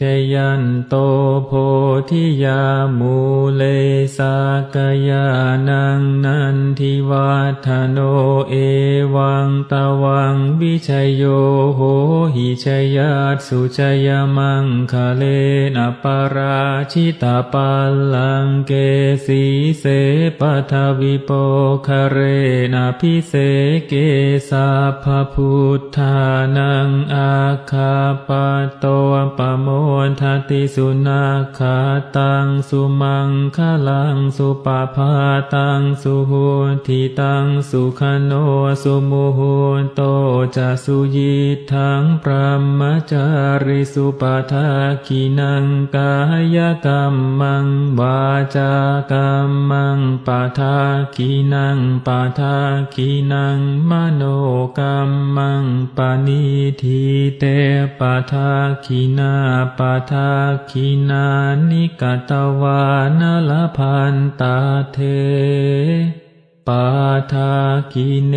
ชยันโตโพธิยามูเลสากยานังนันทิวัฒโนเอวังตวังวิชยโยโหหิชยัสสุชยมังคะเลนะปาราชิตาปัลลังเกสีเสปัทวิโปคะเรนะพิเศเกสัพพพุทธานังอาคาปะโตปโมทติสุนาคาตังสุมังคลังสุปภาตังสุโหทิตังสุขโนสุมุโหโตจะสุยิทังพรหมจาริสุปทาคินังกายกรรมังวาจากรรมังปทาคินังปทาคินังมโนกรรมังปณิทิเตปทาคินาปทาคินานิกตวานลพันตาเทปาทาคิเน